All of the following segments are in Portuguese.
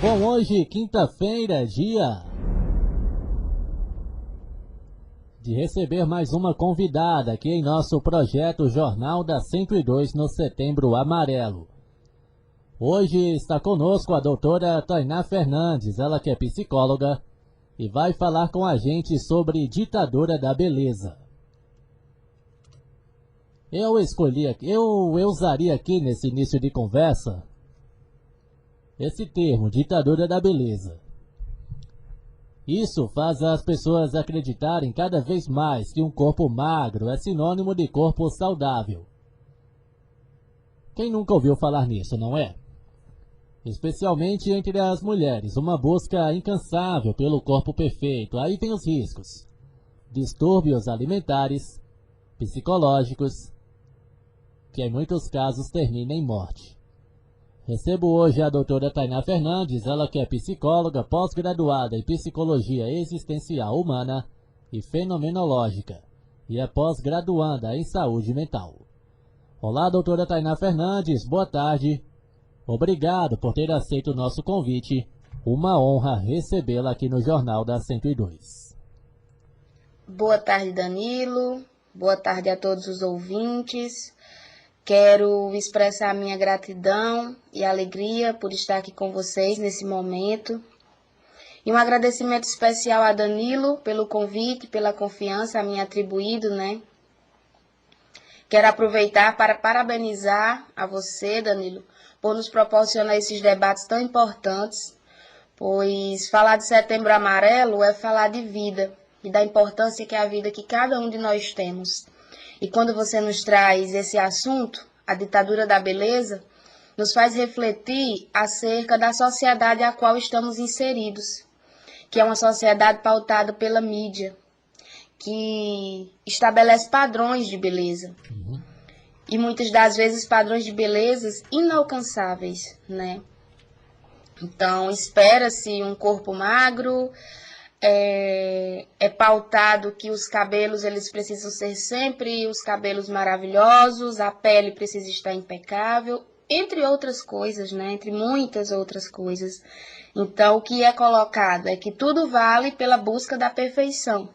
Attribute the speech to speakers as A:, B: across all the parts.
A: Bom, hoje, quinta-feira, dia de receber mais uma convidada aqui em nosso projeto Jornal da 102 no Setembro Amarelo. Hoje está conosco a doutora Tainá Fernandes, ela que é psicóloga, e vai falar com a gente sobre ditadura da beleza. Eu usaria aqui nesse início de conversa esse termo, ditadura da beleza. Isso faz as pessoas acreditarem cada vez mais que um corpo magro é sinônimo de corpo saudável. Quem nunca ouviu falar nisso, não é? Especialmente entre as mulheres, uma busca incansável pelo corpo perfeito. Aí vem os riscos: distúrbios alimentares, psicológicos, que em muitos casos terminam em morte. Recebo hoje a doutora Tainá Fernandes, ela que é psicóloga, pós-graduada em Psicologia Existencial Humana e Fenomenológica, e é pós-graduanda em Saúde Mental. Olá, doutora Tainá Fernandes, boa tarde. Obrigado por ter aceito o nosso convite. Uma honra recebê-la aqui no Jornal da 102.
B: Boa tarde, Danilo. Boa tarde a todos os ouvintes. Quero expressar minha gratidão e alegria por estar aqui com vocês nesse momento. E um agradecimento especial a Danilo pelo convite, pela confiança a mim atribuído, né? Quero aproveitar para parabenizar a você, Danilo, por nos proporcionar esses debates tão importantes, pois falar de Setembro Amarelo é falar de vida e da importância que é a vida que cada um de nós temos. E quando você nos traz esse assunto, a ditadura da beleza, nos faz refletir acerca da sociedade a qual estamos inseridos, que é uma sociedade pautada pela mídia, que estabelece padrões de beleza. E muitas das vezes padrões de belezas inalcançáveis, né? Então, espera-se um corpo magro, é pautado que os cabelos eles precisam ser sempre os cabelos maravilhosos, a pele precisa estar impecável, entre outras coisas, né? Entre muitas outras coisas. Então, o que é colocado é que tudo vale pela busca da perfeição.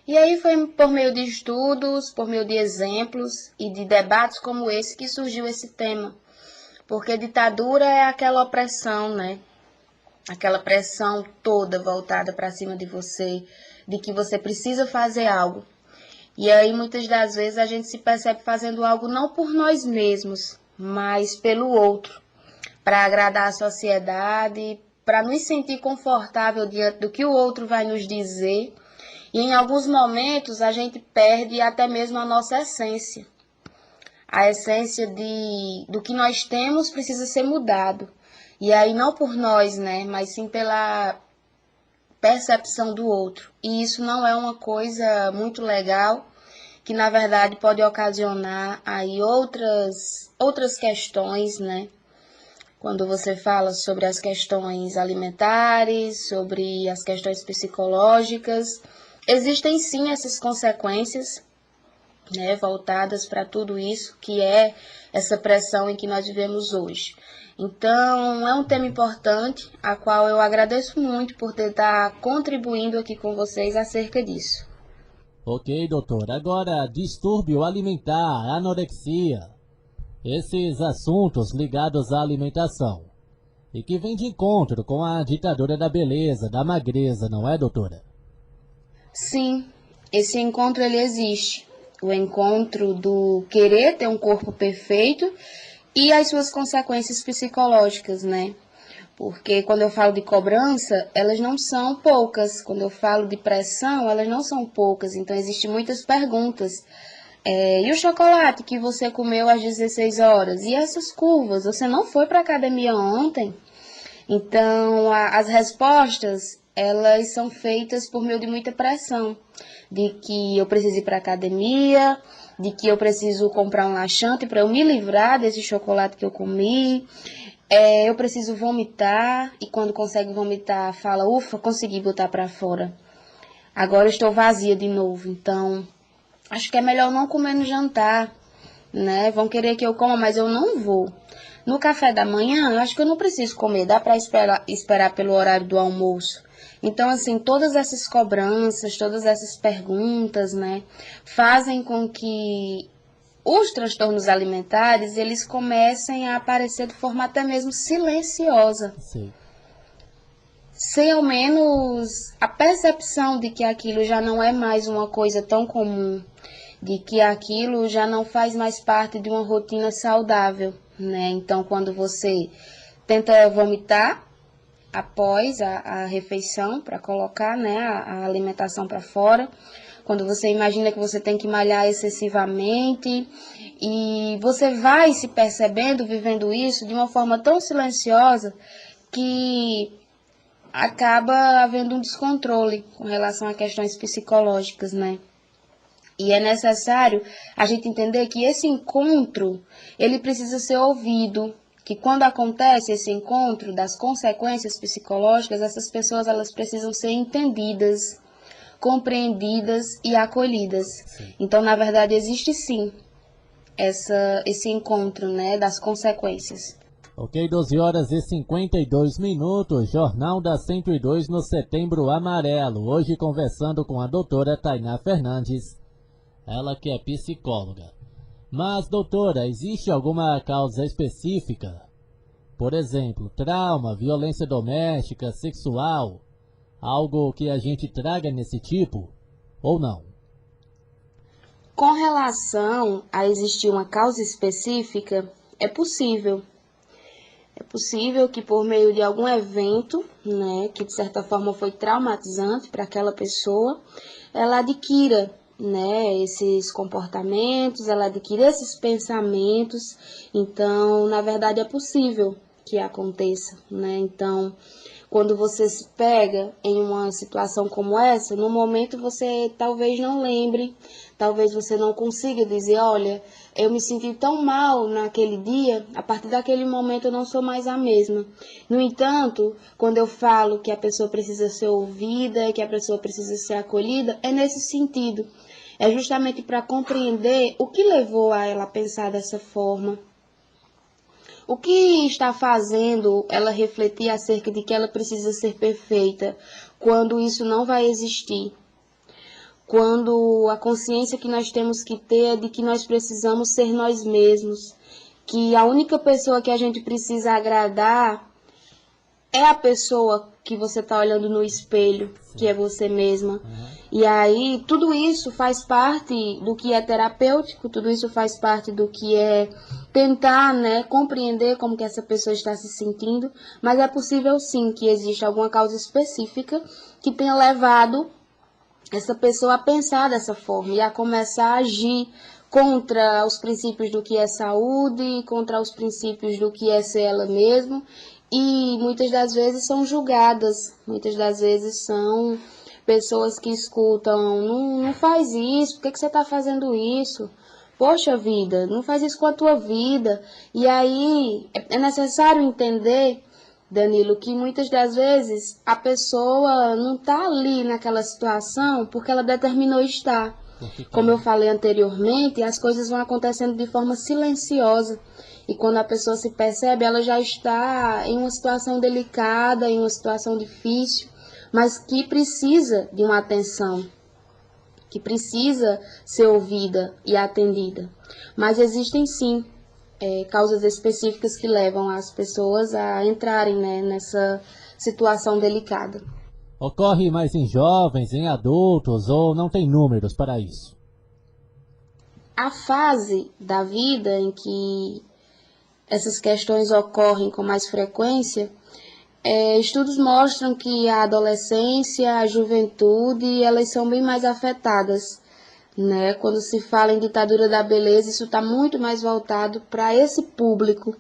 B: E aí foi por meio de estudos, por meio de exemplos e de debates como esse que surgiu esse tema. Porque ditadura é aquela opressão, né? Aquela pressão toda voltada para cima de você, de que você precisa fazer algo. E aí, muitas das vezes, a gente se percebe fazendo algo não por nós mesmos, mas pelo outro, para agradar a sociedade, para nos sentir confortável diante do que o outro vai nos dizer. E em alguns momentos, a gente perde até mesmo a nossa essência. A essência do que nós temos precisa ser mudado. E aí não por nós, né, mas sim pela percepção do outro. E isso não é uma coisa muito legal, que na verdade pode ocasionar aí outras questões, né? Quando você fala sobre as questões alimentares, sobre as questões psicológicas, existem sim essas consequências, né, voltadas para tudo isso que é essa pressão em que nós vivemos hoje. Então, é um tema importante, a qual eu agradeço muito por estar contribuindo aqui com vocês acerca disso.
A: Ok, doutor. Agora, distúrbio alimentar, anorexia, esses assuntos ligados à alimentação, e que vem de encontro com a ditadura da beleza, da magreza, não é, doutora?
B: Sim, esse encontro ele existe. O encontro do querer ter um corpo perfeito e as suas consequências psicológicas, né? Porque quando eu falo de cobrança, elas não são poucas. Quando eu falo de pressão, elas não são poucas. Então, existem muitas perguntas. E o chocolate que você comeu às 16 horas? E essas curvas? Você não foi para a academia ontem? Então, as respostas, elas são feitas por meio de muita pressão. De que eu preciso ir para a academia, de que eu preciso comprar um laxante para eu me livrar desse chocolate que eu comi. Eu preciso vomitar, e quando consegue vomitar, fala, ufa, consegui botar para fora. Agora eu estou vazia de novo, então acho que é melhor não comer no jantar, né? Vão querer que eu coma, mas eu não vou. No café da manhã, eu acho que eu não preciso comer, dá para esperar pelo horário do almoço. Então, assim, todas essas cobranças, todas essas perguntas, né, fazem com que os transtornos alimentares, eles comecem a aparecer de forma até mesmo silenciosa,
A: Sei.
B: sem ao menos a percepção de que aquilo já não é mais uma coisa tão comum, de que aquilo já não faz mais parte de uma rotina saudável, né? Então, quando você tenta vomitar após a refeição para colocar, né, a alimentação para fora, quando você imagina que você tem que malhar excessivamente e você vai se percebendo, vivendo isso de uma forma tão silenciosa que acaba havendo um descontrole com relação a questões psicológicas, né? E é necessário a gente entender que esse encontro, ele precisa ser ouvido, que quando acontece esse encontro das consequências psicológicas, essas pessoas elas precisam ser entendidas, compreendidas e acolhidas.
A: Sim.
B: Então, na verdade, existe sim esse encontro, né, das consequências.
A: Ok, 12 horas e 52 minutos, Jornal da 102 no Setembro Amarelo. Hoje conversando com a doutora Tainá Fernandes, ela que é psicóloga. Mas, doutora, existe alguma causa específica? Por exemplo, trauma, violência doméstica, sexual, algo que a gente traga nesse tipo? Ou não?
B: Com relação a existir uma causa específica, é possível. É possível que por meio de algum evento, né, que de certa forma foi traumatizante para aquela pessoa, ela adquira, né, esses comportamentos, ela adquira esses pensamentos. Então, na verdade, é possível que aconteça, né? Então, quando você se pega em uma situação como essa, no momento você talvez não lembre, talvez você não consiga dizer, olha, eu me senti tão mal naquele dia, a partir daquele momento eu não sou mais a mesma. No entanto, quando eu falo que a pessoa precisa ser ouvida, que a pessoa precisa ser acolhida, é nesse sentido. É justamente para compreender o que levou a ela a pensar dessa forma. O que está fazendo ela refletir acerca de que ela precisa ser perfeita, quando isso não vai existir? Quando a consciência que nós temos que ter é de que nós precisamos ser nós mesmos, que a única pessoa que a gente precisa agradar é a pessoa que você está olhando no espelho, que é você mesma. E aí, tudo isso faz parte do que é terapêutico, tudo isso faz parte do que é tentar, né, compreender como que essa pessoa está se sentindo, mas é possível sim que exista alguma causa específica que tenha levado essa pessoa a pensar dessa forma e a começar a agir contra os princípios do que é saúde, contra os princípios do que é ser ela mesma, e muitas das vezes são julgadas, muitas das vezes são pessoas que escutam, não faz isso, por que você está fazendo isso? Poxa vida, não faz isso com a tua vida. E aí é necessário entender, Danilo, que muitas das vezes a pessoa não está ali naquela situação porque ela determinou estar. Como eu falei anteriormente, as coisas vão acontecendo de forma silenciosa. E quando a pessoa se percebe, ela já está em uma situação delicada, em uma situação difícil, mas que precisa de uma atenção, que precisa ser ouvida e atendida. Mas existem sim causas específicas que levam as pessoas a entrarem, né, nessa situação delicada.
A: Ocorre mais em jovens, em adultos, ou não tem números para isso?
B: A fase da vida em que essas questões ocorrem com mais frequência, estudos mostram que a adolescência, a juventude, elas são bem mais afetadas, né? Quando se fala em ditadura da beleza, isso está muito mais voltado para esse público.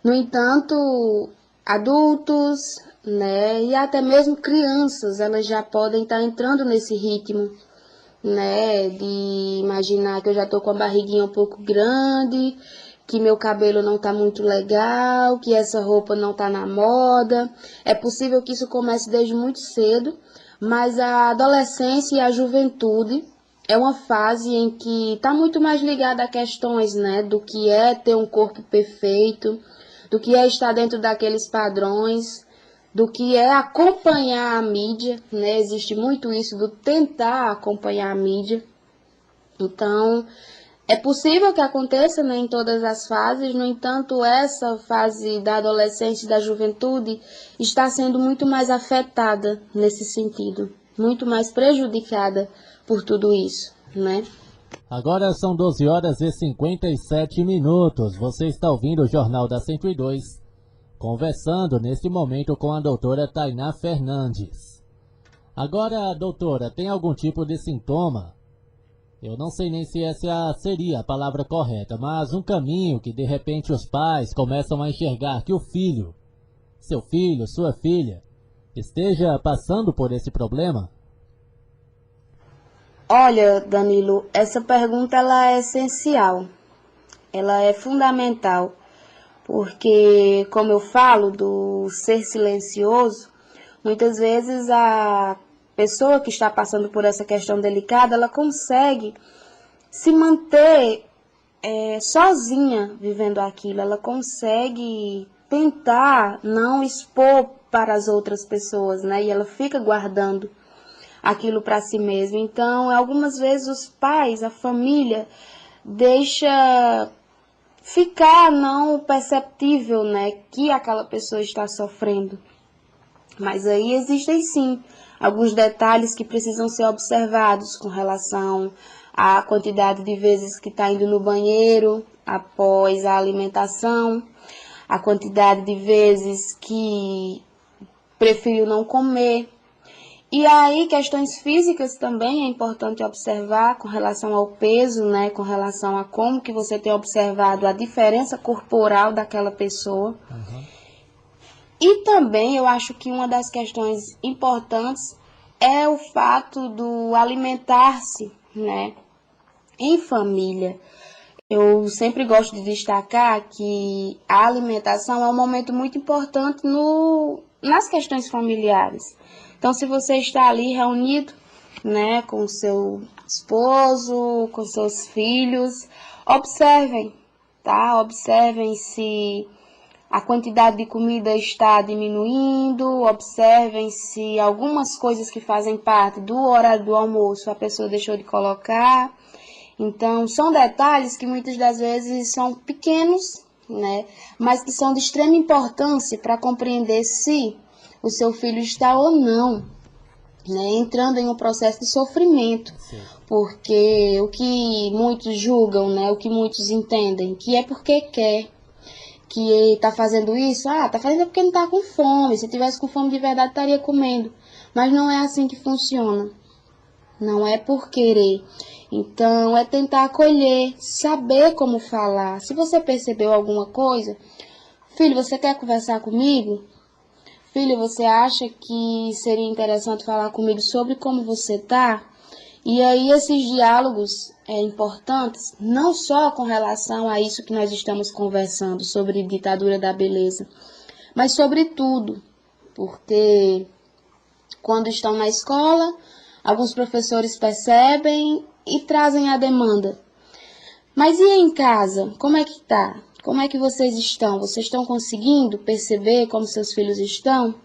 B: No entanto, adultos, né, e até mesmo crianças, elas já podem estar entrando nesse ritmo, né, de imaginar que eu já estou com a barriguinha um pouco grande, que meu cabelo não está muito legal, que essa roupa não está na moda. É possível que isso comece desde muito cedo, mas a adolescência e a juventude é uma fase em que está muito mais ligada a questões, né, do que é ter um corpo perfeito, do que é estar dentro daqueles padrões, do que é acompanhar a mídia, né? Existe muito isso do tentar acompanhar a mídia. Então, é possível que aconteça, né, em todas as fases, no entanto, essa fase da adolescência e da juventude está sendo muito mais afetada nesse sentido, muito mais prejudicada por tudo isso, né?
A: Agora são 12 horas e 57 minutos. Você está ouvindo o Jornal da 102, conversando neste momento com a doutora Tainá Fernandes. Agora, doutora, tem algum tipo de sintoma? Eu não sei nem se essa seria a palavra correta, mas um caminho que de repente os pais começam a enxergar que o filho, seu filho, sua filha, esteja passando por esse problema?
B: Olha, Danilo, essa pergunta ela é essencial, ela é fundamental, porque, como eu falo do ser silencioso, muitas vezes a pessoa que está passando por essa questão delicada, ela consegue se manter sozinha vivendo aquilo, ela consegue tentar não expor para as outras pessoas, né? E ela fica guardando aquilo para si mesma. Então, algumas vezes os pais, a família, deixa ficar não perceptível, né, que aquela pessoa está sofrendo. Mas aí existem sim alguns detalhes que precisam ser observados com relação à quantidade de vezes que está indo no banheiro após a alimentação, a quantidade de vezes que preferiu não comer. E aí, questões físicas também é importante observar com relação ao peso, né? Com relação a como que você tem observado a diferença corporal daquela pessoa. E também eu acho que uma das questões importantes é o fato do alimentar-se, né? Em família. Eu sempre gosto de destacar que a alimentação é um momento muito importante nas questões familiares. Então, se você está ali reunido, né, com seu esposo, com seus filhos, observem, tá? Observem se a quantidade de comida está diminuindo, observem se algumas coisas que fazem parte do horário do almoço a pessoa deixou de colocar. Então, são detalhes que muitas das vezes são pequenos, né, mas que são de extrema importância para compreender se o seu filho está ou não, né, entrando em um processo de sofrimento.
A: Sim.
B: Porque o que muitos julgam, né, o que muitos entendem, que é porque quer, que está fazendo isso, está fazendo porque não está com fome, se tivesse com fome de verdade estaria comendo. Mas não é assim que funciona, não é por querer. Então, é tentar acolher, saber como falar. Se você percebeu alguma coisa, filho, você quer conversar comigo? Filho, você acha que seria interessante falar comigo sobre como você está? E aí, esses diálogos importantes, não só com relação a isso que nós estamos conversando, sobre ditadura da beleza, mas sobre tudo. Porque quando estão na escola, alguns professores percebem e trazem a demanda. Mas e em casa? Como é que tá? Como é que vocês estão? Vocês estão conseguindo perceber como seus filhos estão?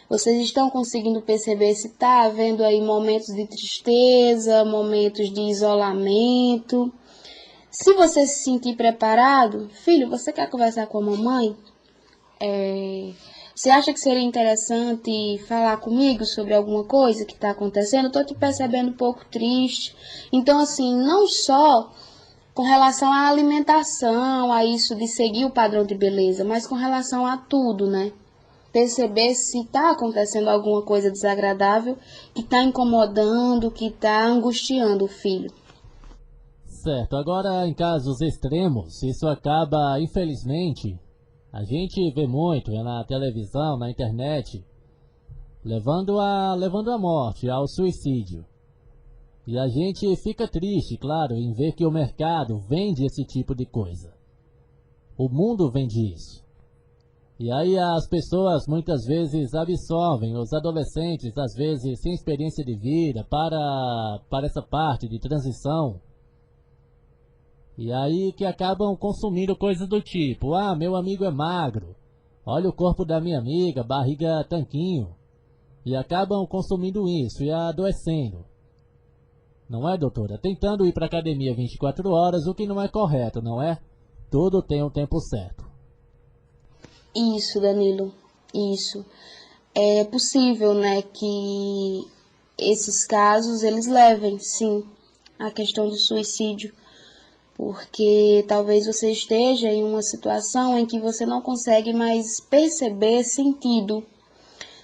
B: Vocês estão conseguindo perceber se está havendo aí momentos de tristeza, momentos de isolamento? Se você se sentir preparado, filho, você quer conversar com a mamãe? Você acha que seria interessante falar comigo sobre alguma coisa que está acontecendo? Estou te percebendo um pouco triste. Então, assim, não só com relação à alimentação, a isso de seguir o padrão de beleza, mas com relação a tudo, né? Perceber se está acontecendo alguma coisa desagradável que está incomodando, que está angustiando o filho.
A: Certo, agora em casos extremos, isso acaba, infelizmente, a gente vê muito na televisão, na internet, levando à morte, ao suicídio. E a gente fica triste, claro, em ver que o mercado vende esse tipo de coisa. O mundo vende isso. E aí as pessoas muitas vezes absorvem, os adolescentes, às vezes sem experiência de vida, para essa parte de transição, E aí que acabam consumindo coisas do tipo, ah, meu amigo é magro, olha o corpo da minha amiga, barriga tanquinho. E acabam consumindo isso e adoecendo. Não é, doutora? Tentando ir para academia 24 horas, o que não é correto, não é? Tudo tem um tempo certo.
B: Isso, Danilo, isso. É possível, né, que esses casos, eles levem, sim, à questão do suicídio. Porque talvez você esteja em uma situação em que você não consegue mais perceber sentido.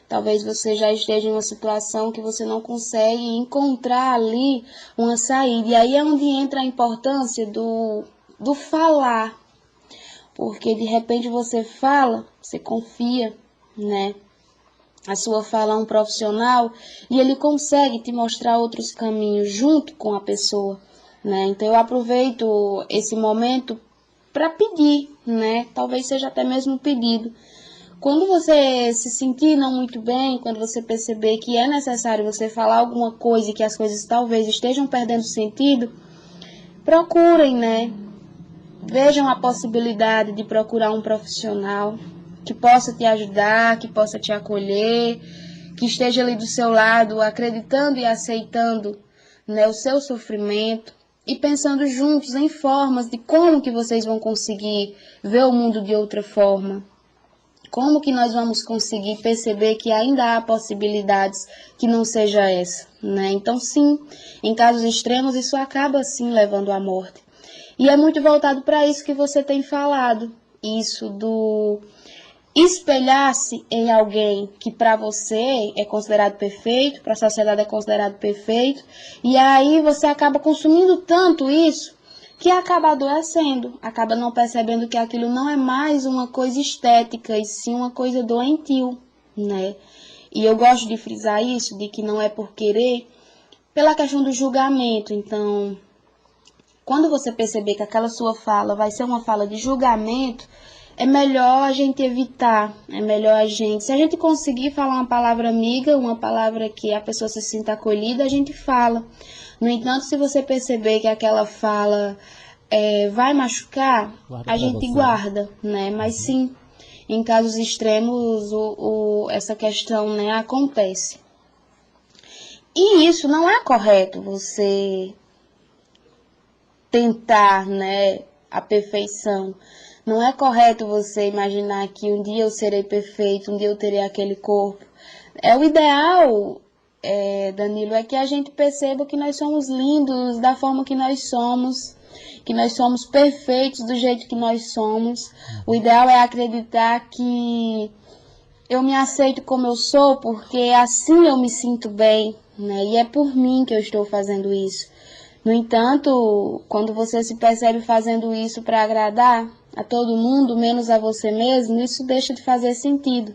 B: Talvez você já esteja em uma situação que você não consegue encontrar ali uma saída. E aí é onde entra a importância do falar. Porque de repente você fala, você confia, né? A sua fala a um profissional e ele consegue te mostrar outros caminhos junto com a pessoa, né? Então eu aproveito esse momento para pedir, né? Talvez seja até mesmo um pedido. Quando você se sentir não muito bem, quando você perceber que é necessário você falar alguma coisa e que as coisas talvez estejam perdendo sentido, procurem, né? Vejam a possibilidade de procurar um profissional que possa te ajudar, que possa te acolher, que esteja ali do seu lado, acreditando e aceitando, né, o seu sofrimento e pensando juntos em formas de como que vocês vão conseguir ver o mundo de outra forma. Como que nós vamos conseguir perceber que ainda há possibilidades que não seja essa, né? Então, sim, em casos extremos, isso acaba, sim, levando à morte. E é muito voltado para isso que você tem falado, isso do espelhar-se em alguém que para você é considerado perfeito, para a sociedade é considerado perfeito, e aí você acaba consumindo tanto isso que acaba adoecendo, acaba não percebendo que aquilo não é mais uma coisa estética, e sim uma coisa doentio, né? E eu gosto de frisar isso, de que não é por querer, pela questão do julgamento. Então, quando você perceber que aquela sua fala vai ser uma fala de julgamento, é melhor a gente evitar, é melhor se a gente conseguir falar uma palavra amiga, uma palavra que a pessoa se sinta acolhida, a gente fala. No entanto, se você perceber que aquela fala vai machucar, a gente guarda, né? Mas sim, em casos extremos, essa questão, né, acontece. E isso não é correto, você tentar, né, a perfeição. Não é correto você imaginar que um dia eu serei perfeito, um dia eu terei aquele corpo. O ideal, Danilo, é que a gente perceba que nós somos lindos da forma que nós somos perfeitos do jeito que nós somos. O ideal é acreditar que eu me aceito como eu sou, porque assim eu me sinto bem, né? E é por mim que eu estou fazendo isso. No entanto, quando você se percebe fazendo isso para agradar a todo mundo, menos a você mesmo, isso deixa de fazer sentido.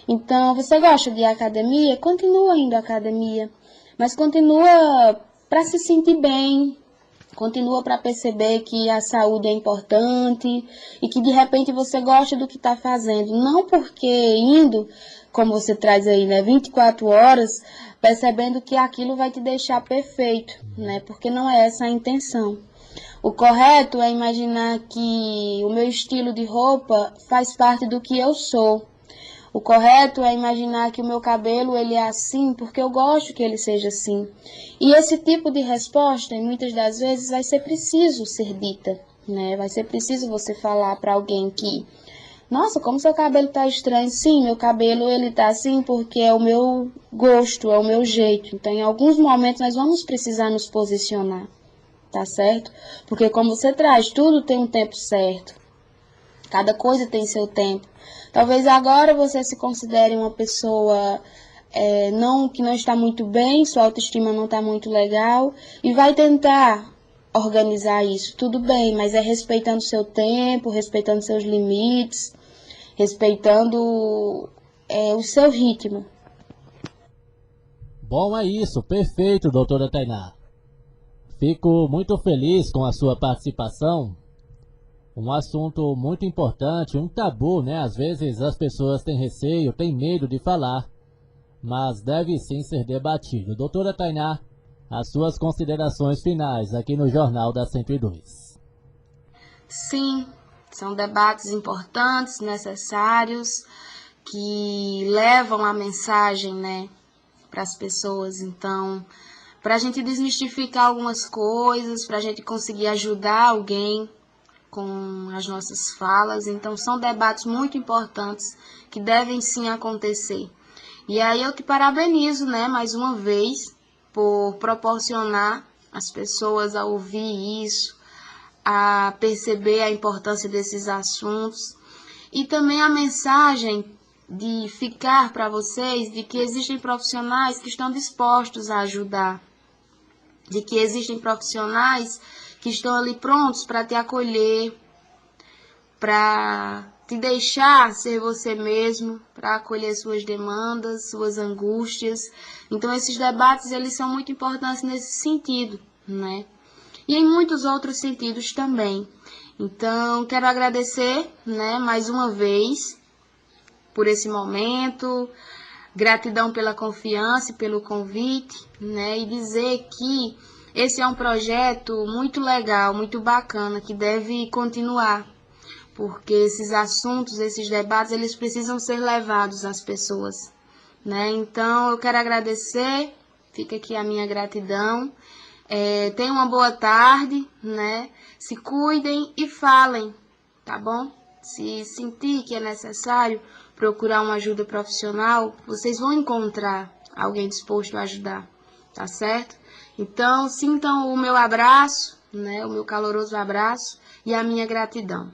B: Então, você gosta de ir à academia? Continua indo à academia, mas continua para se sentir bem, continua para perceber que a saúde é importante e que de repente você gosta do que está fazendo. Não porque indo, como você traz aí, né, 24 horas, percebendo que aquilo vai te deixar perfeito, né? Porque não é essa a intenção. O correto é imaginar que o meu estilo de roupa faz parte do que eu sou. O correto é imaginar que o meu cabelo ele é assim porque eu gosto que ele seja assim. E esse tipo de resposta, muitas das vezes, vai ser preciso ser dita, né? Vai ser preciso você falar para alguém que, nossa, como seu cabelo tá estranho. Sim, meu cabelo ele tá assim porque é o meu gosto, é o meu jeito. Então, em alguns momentos nós vamos precisar nos posicionar, tá certo? Porque como você traz, tudo tem um tempo certo. Cada coisa tem seu tempo. Talvez agora você se considere uma pessoa que não está muito bem, sua autoestima não está muito legal e vai tentar organizar isso. Tudo bem, mas é respeitando seu tempo, respeitando seus limites, respeitando o seu ritmo.
A: Bom, é isso. Perfeito, doutora Tainá. Fico muito feliz com a sua participação. Um assunto muito importante, um tabu, né? Às vezes as pessoas têm receio, têm medo de falar, mas deve sim ser debatido. Doutora Tainá, as suas considerações finais aqui no Jornal da 102.
B: Sim, são debates importantes, necessários, que levam a mensagem, né, para as pessoas. Então, para a gente desmistificar algumas coisas, para a gente conseguir ajudar alguém com as nossas falas. Então, são debates muito importantes que devem sim acontecer. E aí eu te parabenizo, né, mais uma vez, por proporcionar as pessoas a ouvir isso, a perceber a importância desses assuntos e também a mensagem de ficar para vocês de que existem profissionais que estão dispostos a ajudar, de que existem profissionais que estão ali prontos para te acolher, para te deixar ser você mesmo, para acolher suas demandas, suas angústias. Então esses debates eles são muito importantes nesse sentido, né? E em muitos outros sentidos também. Então, quero agradecer, né, mais uma vez por esse momento, gratidão pela confiança e pelo convite, né, e dizer que esse é um projeto muito legal, muito bacana, que deve continuar, porque esses assuntos, esses debates, eles precisam ser levados às pessoas, né? Então, eu quero agradecer, fica aqui a minha gratidão. Tenham uma boa tarde, né? Se cuidem e falem, tá bom? Se sentir que é necessário procurar uma ajuda profissional, vocês vão encontrar alguém disposto a ajudar, tá certo? Então, sintam o meu abraço, né? O meu caloroso abraço e a minha gratidão.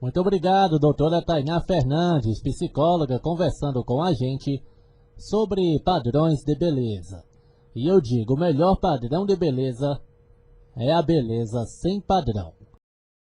A: Muito obrigado, doutora Tainá Fernandes, psicóloga, conversando com a gente sobre padrões de beleza. E eu digo, o melhor padrão de beleza é a beleza sem padrão.